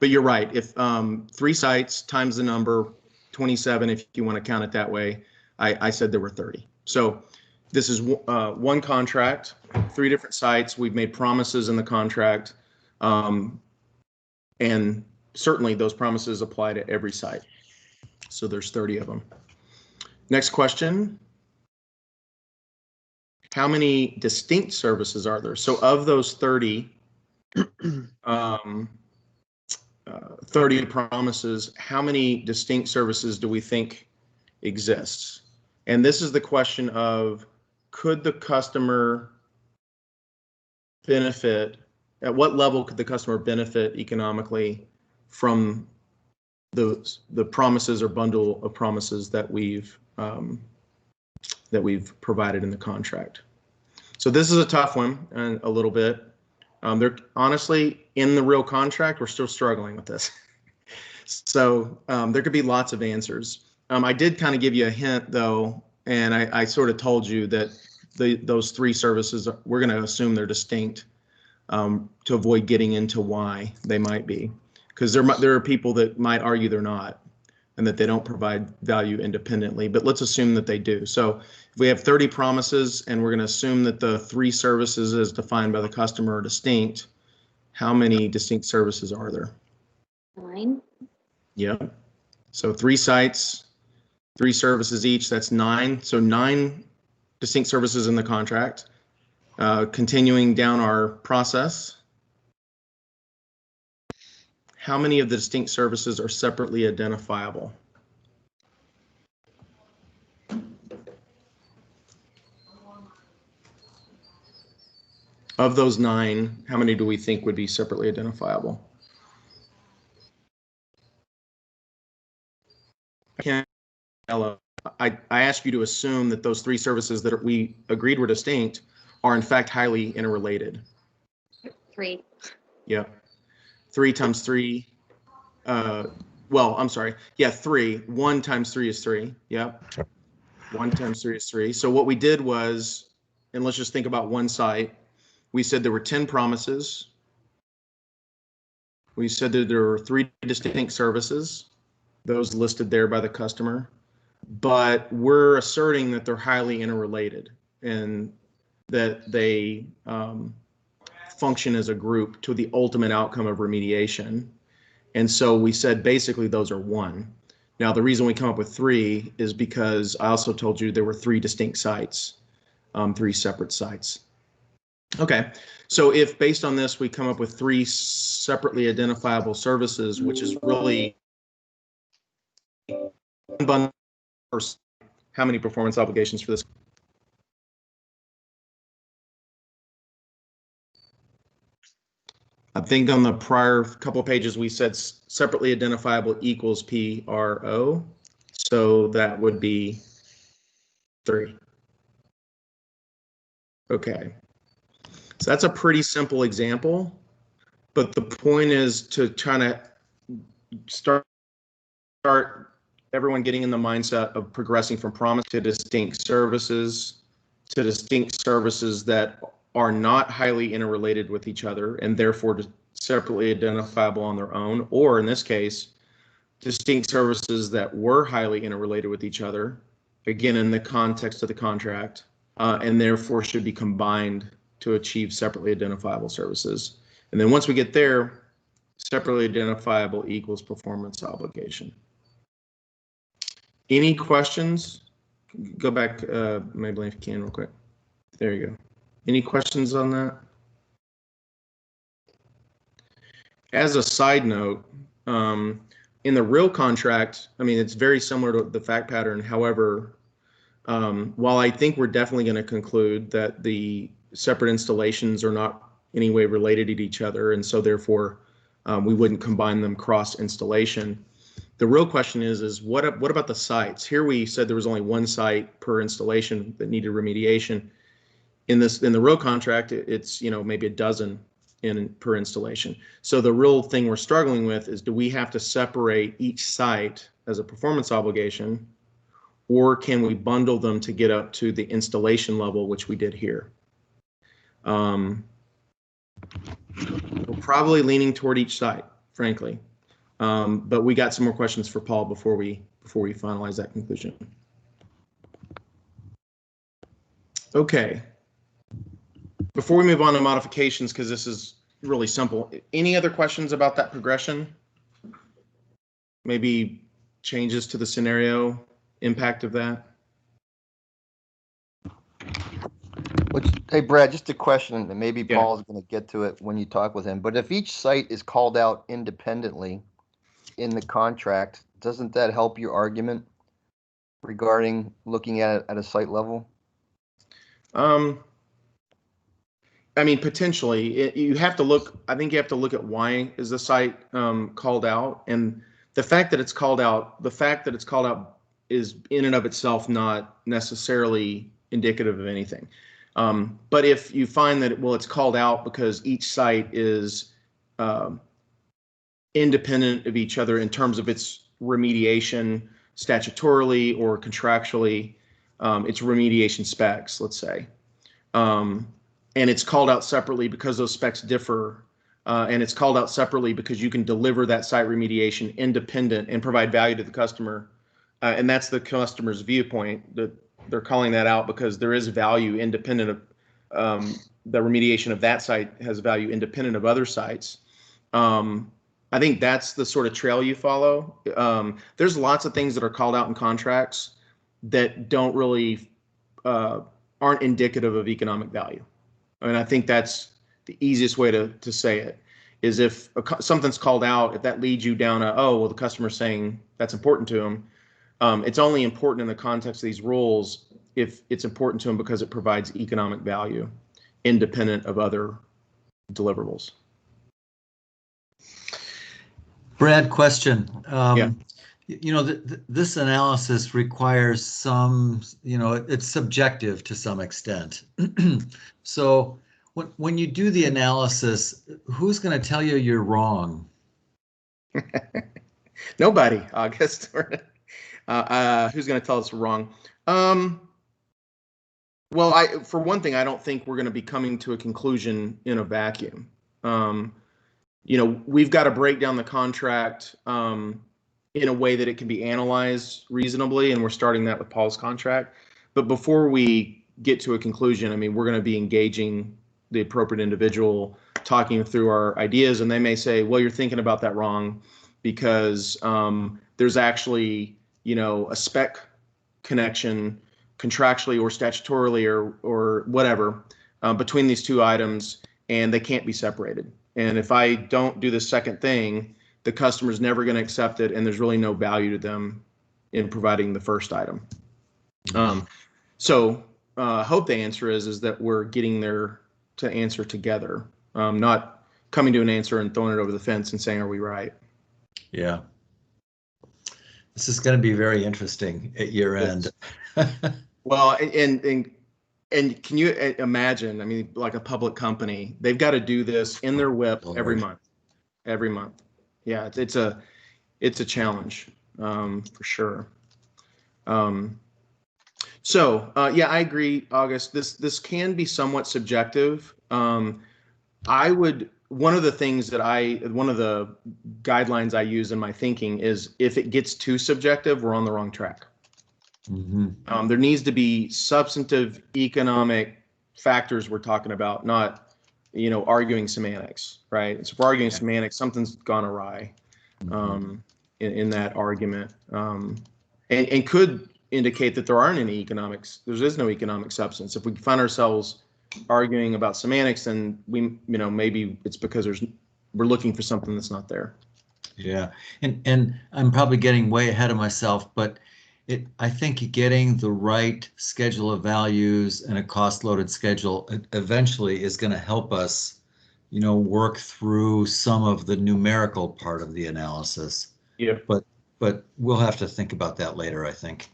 But you're right. If 3 sites times the number, 27, if you want to count it that way, I said there were 30. So this is one contract, 3 different sites. We've made promises in the contract. And certainly those promises apply to every site. So there's 30 of them. Next question. How many distinct services are there? So of those 30, 30 promises, how many distinct services do we think exists? And this is the question of, could the customer benefit, at what level could the customer benefit economically from the promises or bundle of promises that we've provided in the contract? So this is a tough one, and a little bit. They're honestly, in the real contract, we're still struggling with this. So there could be lots of answers. I did kind of give you a hint though, and I sort of told you that those 3 services, we're going to assume they're distinct to avoid getting into why they might be. Because there are people that might argue they're not, and that they don't provide value independently, but let's assume that they do. So if we have 30 promises and we're going to assume that the 3 services as defined by the customer are distinct, how many distinct services are there? 9. Yep. So 3 sites, 3 services each, that's 9. So 9 distinct services in the contract. Continuing down our process, how many of the distinct services are separately identifiable? Of those 9, how many do we think would be separately identifiable? I asked you to assume that those 3 services that we agreed were distinct are in fact highly interrelated. 3. Yep. 3 times 3. Well, I'm sorry. Yeah, 3. 1 times 3 is 3. Yep. 1 times 3 is 3. So what we did was, and let's just think about one site. We said there were 10 promises. We said that there were 3 distinct services, those listed there by the customer. But we're asserting that they're highly interrelated and that they function as a group to the ultimate outcome of remediation. And so we said basically those are 1. Now the reason we come up with 3 is because I also told you there were 3 distinct sites, 3 separate sites. Okay, so if based on this we come up with 3 separately identifiable services, which is really one bundle, how many performance obligations for this? I think on the prior couple of pages we said separately identifiable equals PRO, so that would be 3. Okay, so that's a pretty simple example, but the point is to try to start everyone getting in the mindset of progressing from promise to distinct services that are not highly interrelated with each other and therefore separately identifiable on their own, or in this case, distinct services that were highly interrelated with each other, again, in the context of the contract, and therefore should be combined to achieve separately identifiable services. And then once we get there, separately identifiable equals performance obligation. Any questions? Go back, Maybelline, if you can, real quick. There you go. Any questions on that? As a side note, in the real contract, I mean, it's very similar to the fact pattern. However, while I think we're definitely going to conclude that the separate installations are not in any way related to each other, and so therefore we wouldn't combine them cross installation. The real question is what about the sites? Here we said there was only one site per installation that needed remediation. In the real contract, it's maybe a dozen per installation. So the real thing we're struggling with is, do we have to separate each site as a performance obligation, or can we bundle them to get up to the installation level, which we did here? We're probably leaning toward each site, frankly. But we got some more questions for Paul before we finalize that conclusion. Okay. Before we move on to modifications, because this is really simple, any other questions about that progression? Maybe changes to the scenario, impact of that? Hey, Brad, just a question, and maybe Paul's going to get to it when you talk with him. But if each site is called out independently in the contract, doesn't that help your argument regarding looking at it at a site level? I mean, potentially. You have to look. I think you have to look at why is the site called out, and the fact that it's called out. The fact that it's called out is in and of itself not necessarily indicative of anything. But if you find that it's called out because each site is independent of each other in terms of its remediation statutorily or contractually, its remediation specs, let's say. And it's called out separately because those specs differ, and it's called out separately because you can deliver that site remediation independent and provide value to the customer, and that's the customer's viewpoint. That they're calling that out because there is value independent of the remediation of that site has value independent of other sites. I think that's the sort of trail you follow. There's lots of things that are called out in contracts that don't really aren't indicative of economic value. And I think that's the easiest way to say it, is if something's called out, if that leads you down the customer's saying that's important to him, it's only important in the context of these rules if it's important to him because it provides economic value independent of other deliverables. Brad, question. Yeah. This analysis requires some, it's subjective to some extent. So when you do the analysis, who's going to tell you you're wrong? Nobody, August. Who's going to tell us we're wrong? Well, for one thing, I don't think we're going to be coming to a conclusion in a vacuum. We've got to break down the contract in a way that it can be analyzed reasonably, and we're starting that with Paul's contract. But before we get to a conclusion, I mean, we're going to be engaging the appropriate individual, talking through our ideas, and they may say, well, you're thinking about that wrong because there's actually, a spec connection contractually or statutorily or whatever between these two items, and they can't be separated. And if I don't do the second thing, the customer's never going to accept it, and there's really no value to them in providing the first item. So I hope the answer is that we're getting there to answer together, not coming to an answer and throwing it over the fence and saying, are we right? Yeah. This is going to be very interesting at year end. Well, and can you imagine, I mean, like a public company, they've got to do this in their WIP every month. Yeah, it's a challenge for sure. So I agree, August. This can be somewhat subjective. One of the guidelines I use in my thinking is if it gets too subjective, we're on the wrong track. There needs to be substantive economic factors we're talking about, not, arguing semantics, right? So if we're arguing semantics, something's gone awry in that argument, and could indicate that there aren't any economics. There is no economic substance. If we find ourselves arguing about semantics, then maybe it's because we're looking for something that's not there. Yeah, and I'm probably getting way ahead of myself, but I think getting the right schedule of values and a cost-loaded schedule eventually is going to help us, work through some of the numerical part of the analysis. Yeah. But we'll have to think about that later, I think.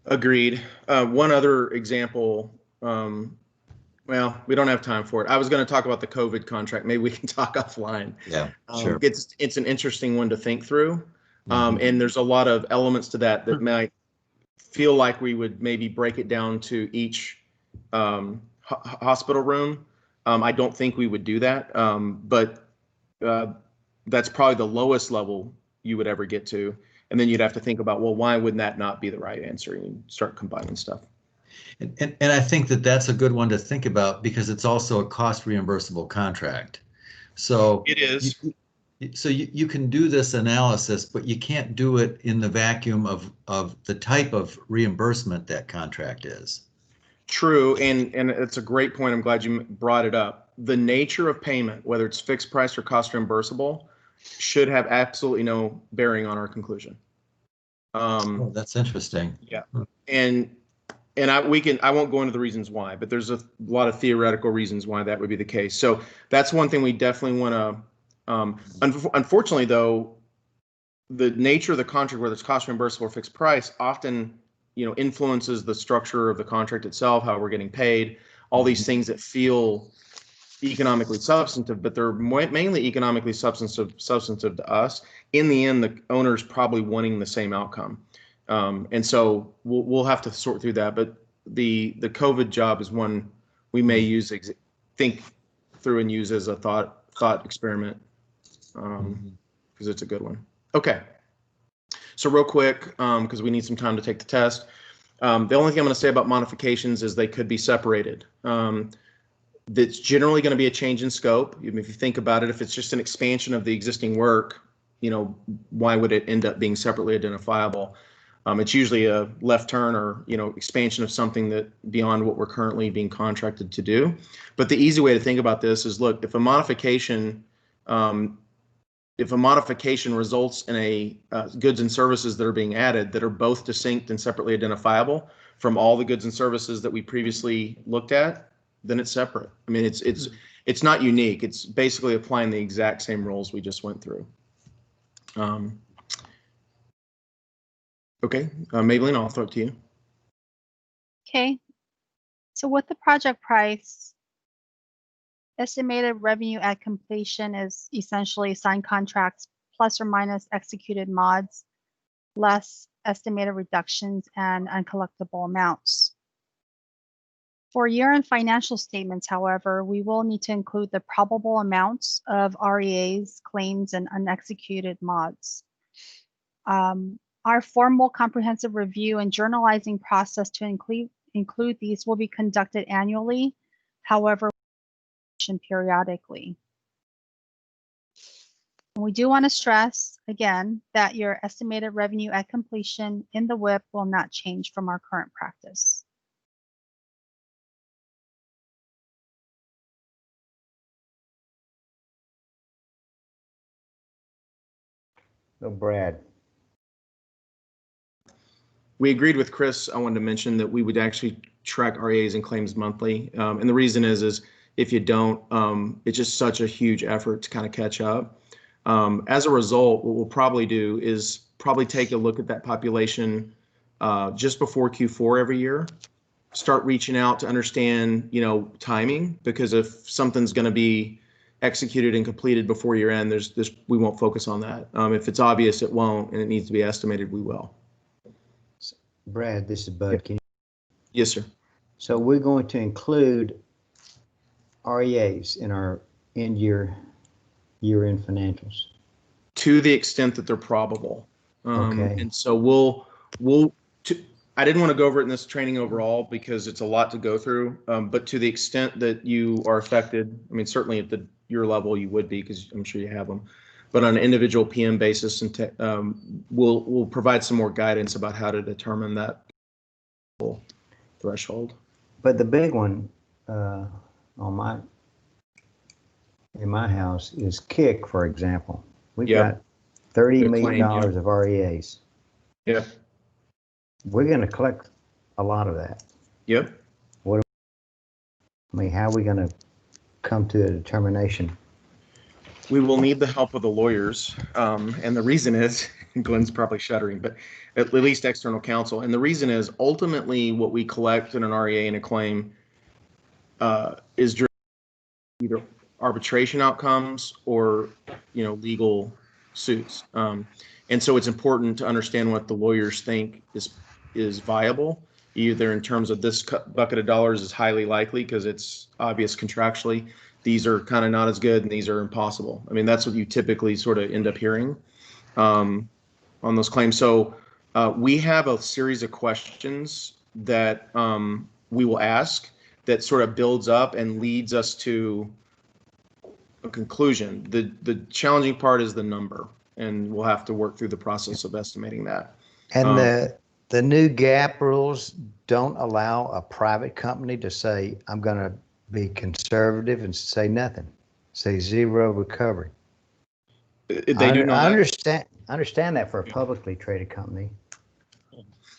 Agreed. One other example, well, we don't have time for it. I was going to talk about the COVID contract. Maybe we can talk offline. Yeah, sure. It's an interesting one to think through. And there's a lot of elements to that might feel like we would maybe break it down to each hospital room. I don't think we would do that, but that's probably the lowest level you would ever get to. And then you'd have to think about, well, why would that not be the right answer? And you start combining stuff. And I think that's a good one to think about because it's also a cost reimbursable contract. So it is. You can do this analysis, but you can't do it in the vacuum of the type of reimbursement that contract is. True, and it's a great point. I'm glad you brought it up. The nature of payment, whether it's fixed price or cost reimbursable, should have absolutely no bearing on our conclusion. Oh, that's interesting. Yeah, and I won't go into the reasons why, but there's a lot of theoretical reasons why that would be the case. So that's one thing we definitely want to. Unfortunately, though, the nature of the contract, whether it's cost reimbursable or fixed price, often influences the structure of the contract itself, how we're getting paid, all these things that feel economically substantive, but they're mainly economically substantive to us. In the end, the owner's probably wanting the same outcome. And so we'll have to sort through that. But the COVID job is one we may think through and use as a thought experiment, because it's a good one. Okay. So real quick, because we need some time to take the test. The only thing I'm going to say about modifications is they could be separated. That's generally going to be a change in scope. If you think about it, if it's just an expansion of the existing work, why would it end up being separately identifiable? It's usually a left turn or expansion of something that beyond what we're currently being contracted to do. But the easy way to think about this is, look, if a modification results in a goods and services that are being added that are both distinct and separately identifiable from all the goods and services that we previously looked at, then it's separate. I mean, it's not unique. It's basically applying the exact same rules we just went through. Okay, Maybelline, I'll throw it to you. Okay, so with the project price, estimated revenue at completion is essentially signed contracts plus or minus executed mods, less estimated reductions and uncollectible amounts. For year-end financial statements, however, we will need to include the probable amounts of REAs, claims, and unexecuted mods. Our formal comprehensive review and journalizing process to include these will be conducted annually, however, periodically. And we do want to stress, again, that your estimated revenue at completion in the WIP will not change from our current practice. So Brad. We agreed with Chris. I wanted to mention that we would actually track REAs and claims monthly. And the reason is if you don't, it's just such a huge effort to kind of catch up. As a result, what we'll probably do is take a look at that population just before Q4 every year. Start reaching out to understand, timing, because if something's going to be executed and completed before year end, we won't focus on that. If it's obvious, it won't, and it needs to be estimated, we will. Brad, this is Bud. Can you? Yes, sir. So we're going to include REAs in our year-end financials. To the extent that they're probable. Okay. And so we'll I didn't want to go over it in this training overall because it's a lot to go through. But to the extent that you are affected, I mean, certainly at your level you would be, because I'm sure you have them. But on an individual PM basis, and we'll provide some more guidance about how to determine that threshold. But the big one in my house is Kick, for example. We've got $30 million of REAs. Yep. We're going to collect a lot of that. Yep. I mean, how are we going to come to a determination? We will need the help of the lawyers, and the reason is, Glenn's probably shuddering, but at least external counsel. And the reason is, ultimately, what we collect in an REA and a claim is driven by either arbitration outcomes or, legal suits. And so it's important to understand what the lawyers think is viable, either in terms of this bucket of dollars is highly likely because it's obvious contractually, these are kind of not as good and these are impossible. I mean, that's what you typically sort of end up hearing on those claims. So we have a series of questions that we will ask that sort of builds up and leads us to a conclusion. The challenging part is the number, and we'll have to work through the process of estimating that. And the new GAAP rules don't allow a private company to say, I'm going to be conservative and say nothing, say zero recovery. They do not. I understand that for a publicly traded company.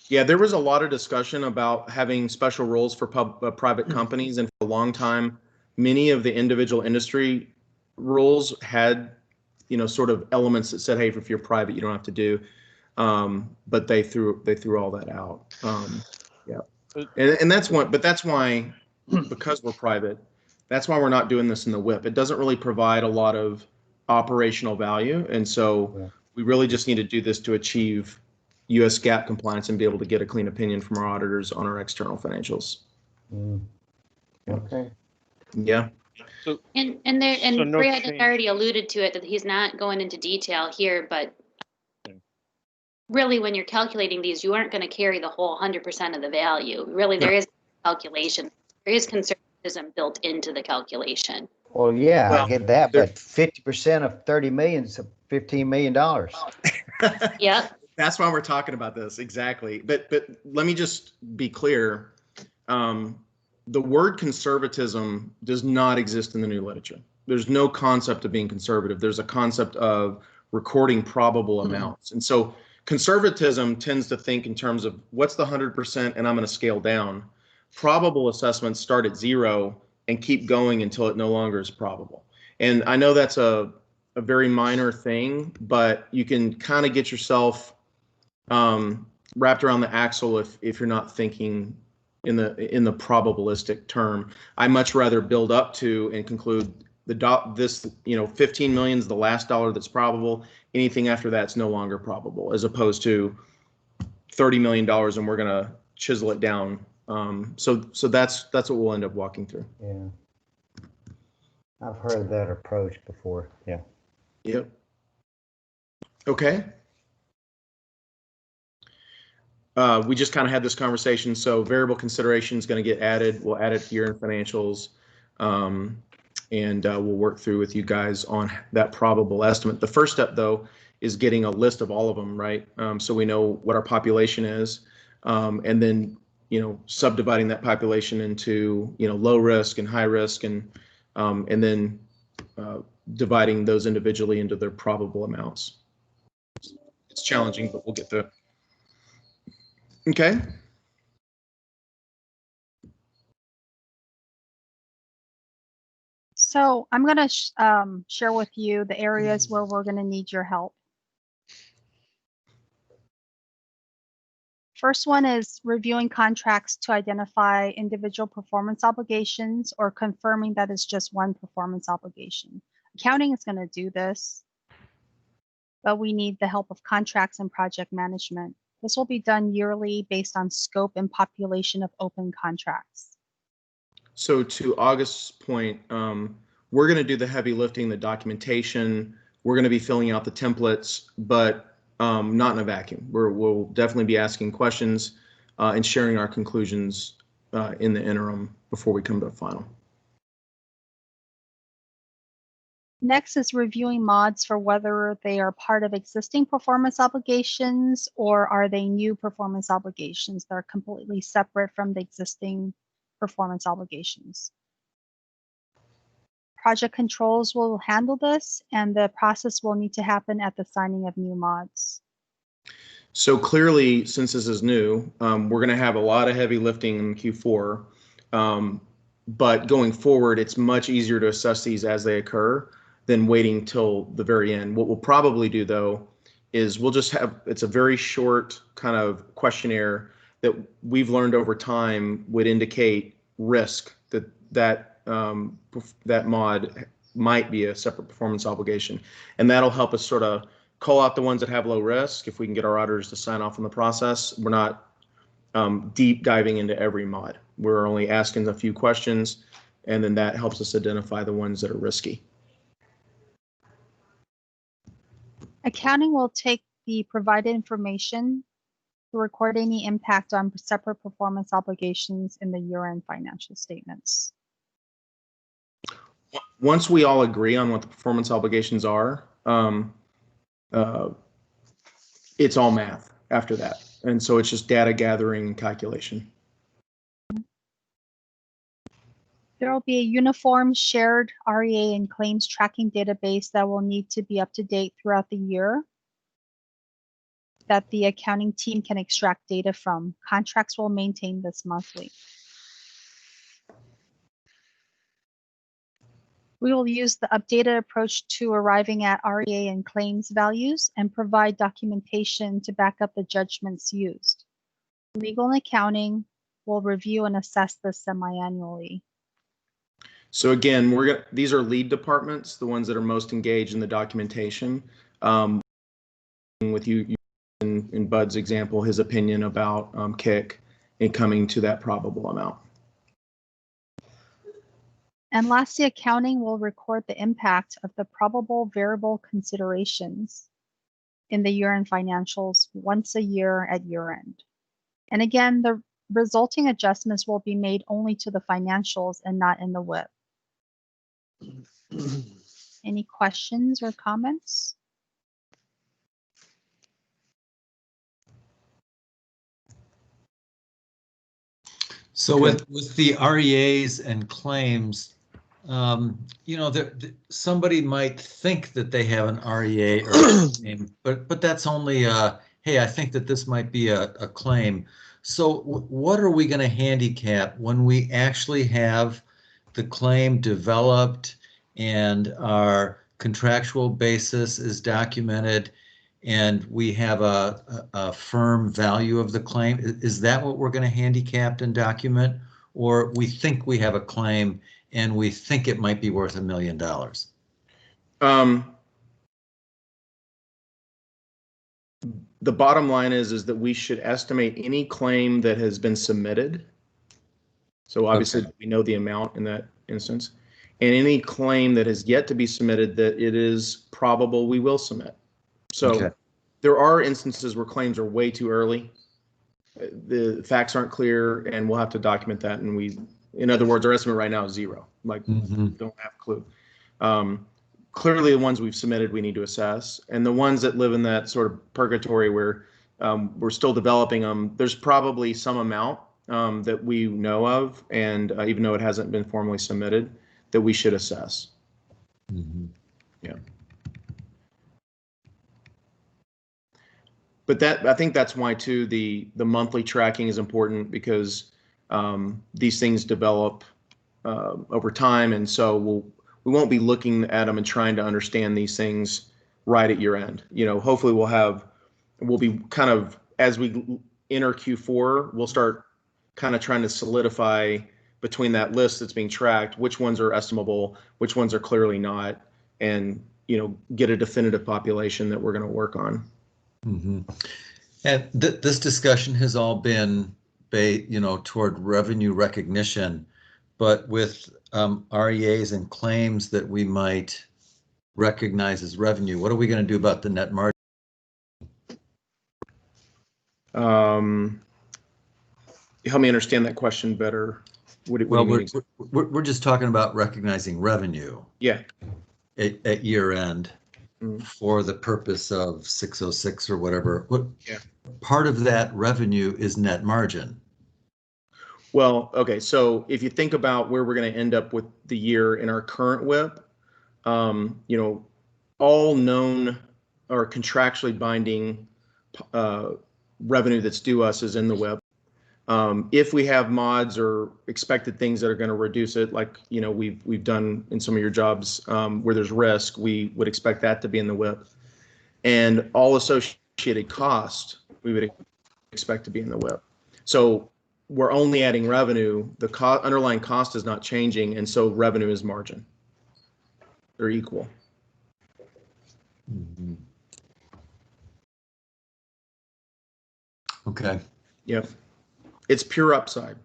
Yeah, there was a lot of discussion about having special rules for private companies, and for a long time, many of the individual industry rules had, sort of elements that said, hey, if you're private, you don't have to do. But they threw all that out. And that's one. But that's why, because we're private, that's why we're not doing this in the whip. It doesn't really provide a lot of operational value, and so we really just need to do this to achieve U.S. GAAP compliance and be able to get a clean opinion from our auditors on our external financials. Okay. Yeah. So, Brad has already alluded to it, that he's not going into detail here, but really when you're calculating these, you aren't going to carry the whole 100% of the value. Really, there is calculation. There is conservatism built into the calculation. Well, I get that, but 50% of 30 million is $15 million. Yep. That's why we're talking about this, exactly. But let me just be clear. The word conservatism does not exist in the new literature. There's no concept of being conservative. There's a concept of recording probable amounts. And so conservatism tends to think in terms of what's the 100% and I'm going to scale down. Probable assessments start at 0 and keep going until it no longer is probable. And I know that's a very minor thing, but you can kind of get yourself wrapped around the axle if you're not thinking in the probabilistic term. I much rather build up to and conclude this 15 million is the last dollar that's probable. Anything after that's no longer probable, as opposed to $30 million and we're going to chisel it down. So that's what we'll end up walking through. Yeah, I've heard that approach before. Yeah. Yep. Okay. We just kind of had this conversation. So variable consideration is going to get added. We'll add it to year-end financials, and we'll work through with you guys on that probable estimate. The first step, though, is getting a list of all of them, right? So we know what our population is, and then subdividing that population into low risk and high risk, and then dividing those individually into their probable amounts. It's challenging, but we'll get through it. Okay. So I'm going to share with you the areas where we're going to need your help. First one is reviewing contracts to identify individual performance obligations or confirming that it's just one performance obligation. Accounting is going to do this, but we need the help of contracts and project management. This will be done yearly based on scope and population of open contracts. So to August's point, we're going to do the heavy lifting, the documentation. We're going to be filling out the templates, but not in a vacuum. We'll definitely be asking questions. and sharing our conclusions in the interim before we come to the final. Next is reviewing mods for whether they are part of existing performance obligations or are they new performance obligations that are completely separate from the existing performance obligations. Project controls will handle this, and the process will need to happen at the signing of new mods. So clearly, since this is new, we're going to have a lot of heavy lifting in Q4. But going forward, it's much easier to assess these as they occur than waiting till the very end. What we'll probably do, though, is we'll just have, it's a very short kind of questionnaire that we've learned over time would indicate risk that mod might be a separate performance obligation. And that'll help us sort of call out the ones that have low risk. If we can get our auditors to sign off on the process, we're not deep diving into every mod. We're only asking a few questions, and then that helps us identify the ones that are risky. Accounting will take the provided information to record any impact on separate performance obligations in the year-end financial statements. Once we all agree on what the performance obligations are, it's all math after that. And so it's just data gathering and calculation. There will be a uniform shared REA and claims tracking database that will need to be up to date throughout the year that the accounting team can extract data from. Contracts will maintain this monthly. We will use the updated approach to arriving at REA and claims values and provide documentation to back up the judgments used. Legal and accounting will review and assess this semi-annually. So again, these are lead departments, the ones that are most engaged in the documentation. With you in Bud's example, his opinion about KIC and coming to that probable amount. And lastly, accounting will record the impact of the probable variable considerations in the year-end financials once a year at year-end. And again, the resulting adjustments will be made only to the financials and not in the WIP. Any questions or comments? So with the REAs and claims, you know, somebody might think that they have an REA or a claim, but that's only hey, I think that this might be a claim. So what are we going to handicap when we actually have the claim developed and our contractual basis is documented and we have a firm value of the claim? Is that what we're going to handicap and document? Or we think we have a claim and we think it might be worth $1 million? The bottom line is that we should estimate any claim that has been submitted. So obviously we know the amount in that instance, and any claim that has yet to be submitted that it is probable we will submit. So there are instances where claims are way too early. The facts aren't clear, and we'll have to document that. And in other words, our estimate right now is 0. Like, don't have a clue. Clearly, the ones we've submitted, we need to assess. And the ones that live in that sort of purgatory where we're still developing them, there's probably some amount that we know of, and even though it hasn't been formally submitted, that we should assess. Yeah. But I think that's why too the monthly tracking is important, because these things develop over time, and so we won't be looking at them and trying to understand these things right at year end. You know, hopefully we'll be kind of, as we enter Q4, we'll start kind of trying to solidify between that list that's being tracked which ones are estimable, which ones are clearly not, and get a definitive population that we're going to work on. And this discussion has all been toward revenue recognition, but with REAs and claims that we might recognize as revenue, what are we going to do about the net margin? help me understand that question better. What do Well, you mean? we're just talking about recognizing revenue Yeah. at year end Mm. for the purpose of 606 or whatever. What Yeah. part of that revenue is net margin? Well, okay. So if you think about where we're going to end up with the year in our current WIP, you know, all known or contractually binding revenue that's due us is in the WIP. If we have mods or expected things that are going to reduce it, like, you know, we've done in some of your jobs where there's risk, we would expect that to be in the WIP. And all associated cost, we would expect to be in the WIP. So we're only adding revenue. The underlying cost is not changing, and so revenue is margin. They're equal. Mhm. Okay. Yep. It's pure upside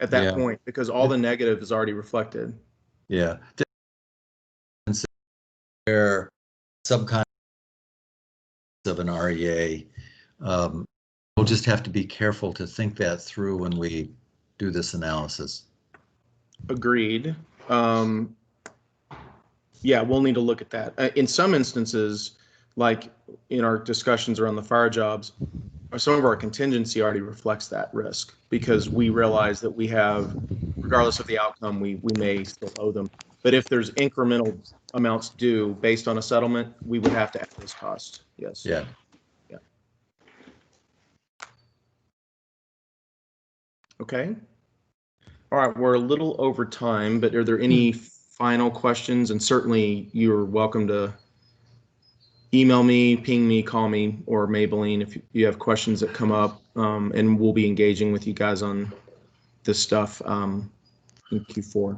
at that Yeah. point because all the negative is already reflected. Yeah. They're subcontractors of an REA. We'll just have to be careful to think that through when we do this analysis. Agreed. Yeah, we'll need to look at that. In some instances, like in our discussions around the fire jobs, some of our contingency already reflects that risk because we realize that we have, regardless of the outcome, we may still owe them. But if there's incremental amounts due based on a settlement, we would have to add those costs. Yes. Yeah. Yeah. Okay. All right, we're a little over time, but are there any final questions? And certainly you're welcome to email me, ping me, call me, or Maybelline if you have questions that come up, and we'll be engaging with you guys on this stuff in Q4.